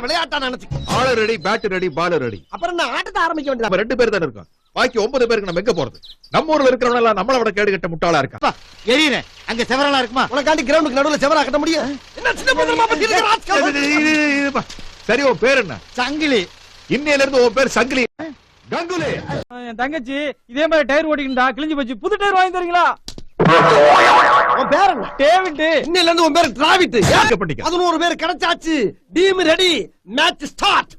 விளையாட்டா நினைச்சு ஆள ரெடி, பேட் ரெடி, பால் ரெடி. அப்புறம் என்ன ஆட்டத்தை ஆரம்பிக்க வேண்டியது? நம்ம 2 பேர் தானே இருக்கோம். பாக்கி 9 பேருக்கு நம்ம எங்க போறது? நம்ம ஊர்ல இருக்கிறவங்க எல்லாம் நம்மள விட கேடு கட்ட முட்டாளா இருக்கா? எரியற அங்க செவரலா இருக்குமா? உனக்காண்டி கிரவுண்டுக்கு நடுவுல செவரா கட்ட முடியும்? என்ன சின்ன பந்தமா பத்தி இருக்க? சரி, உன் பேர் என்ன? சங்கிலி. இன்னையில இருந்து உன் பேர் சங்கிலி. கங்குலி. என் தங்கச்சி இதே மாதிரி டயர் ஓட்டிக்கிட்டா கிழிஞ்சு போச்சு. புது டயர் வாங்கி தரீங்களா? உன் பேர் என்ன? டேவிட். இன்னையில இருந்து உன் பேர் டிராவிட். யாக்க பண்ணிக்க. 11 பேர் கிடைச்சாச்சு. Team ready. Match start.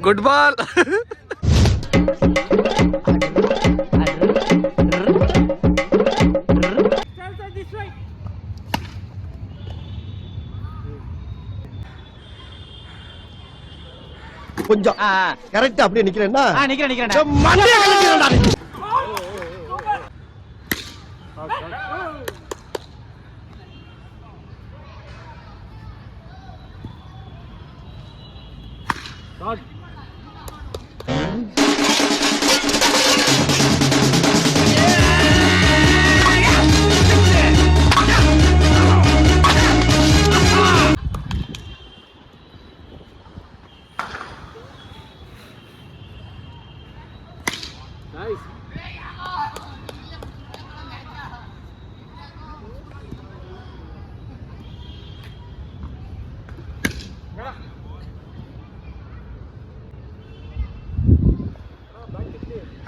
Good ball. கொஞ்சம் கரெக்ட் அப்படியே நிக்கிறேன்னா நிக்கிறேன். மண்டைய கலக்கிறேன்டா நீ.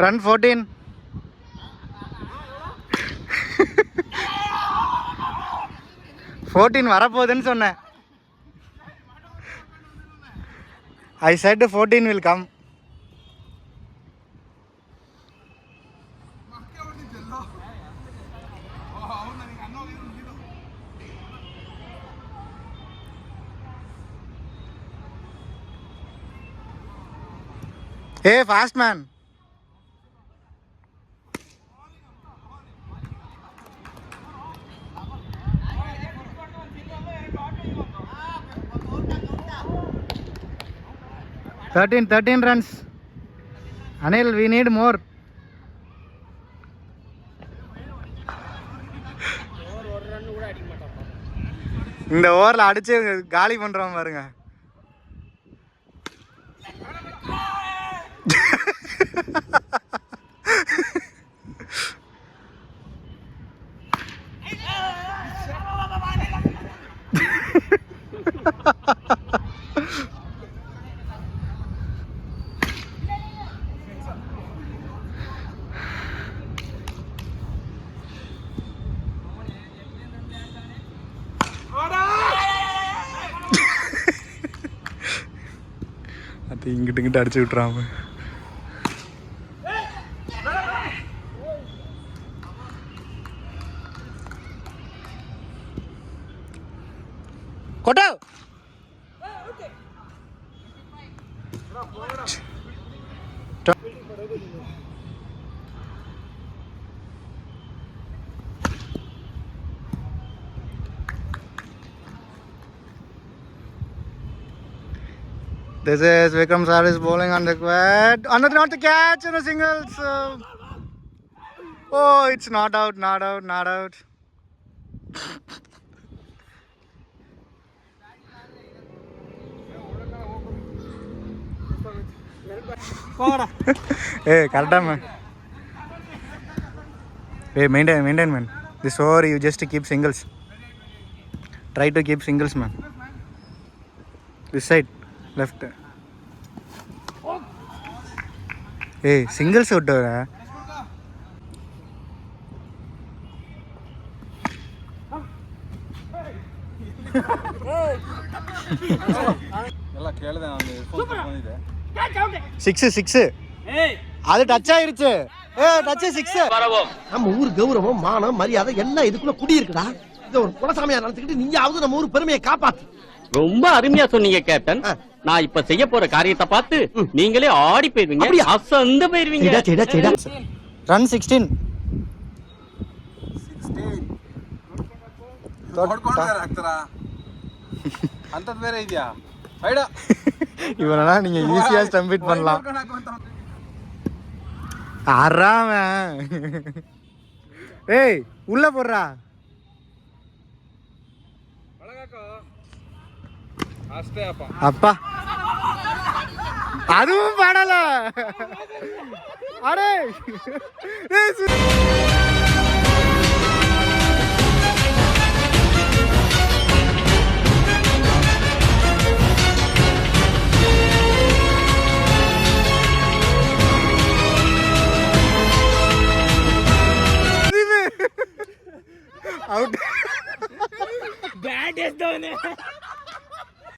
Run 14. வரப்போகுதுன்னு சொன்னேன். I said 14 will come. Hey, fast man. Thirteen runs. Anil, we need more. இந்த ஓவரில் அடிச்சு காலி பண்றோம் பாருங்க. அது இங்கிட்டு அடிச்சு விட்டுறாம. கொட்டோ. This is Vikram sir is bowling on the quad. Another not the catch and a single. Oh, it's not out. Hey, correct man. Hey, maintain man. This over you just keep singles. Try to keep singles man. This side. Left. Hey, singles out there. Six அது touch ஆயிருச்சு. Touch 6. நம்ம ஊர் கௌரவம், மானம், மரியாதை எல்லாம் இதுக்குள்ள குடி இருக்குடா. இத ஒரு குலசாமியா நினைச்சுக்கிட்டு நீயாவது நம்ம ஊர் பெருமையை காப்பாத்து. ரொம்ப அருமையா சொன்னீங்க கேப்டன். நான் இப்ப செய்ய போற காரியத்தை பார்த்து நீங்களே ஆடி போயிருவீங்க, அசந்து போயிருவீங்க. ரன் 16. இவனா நீங்க ஈஸியா ஸ்டம்பிட் பண்ணலாம். ஆறாம. ஏய் உள்ள போடுறா. அப்பா அதுவும் பாடல. அடே ஏய், out. బ్యాట్ వేస్తావు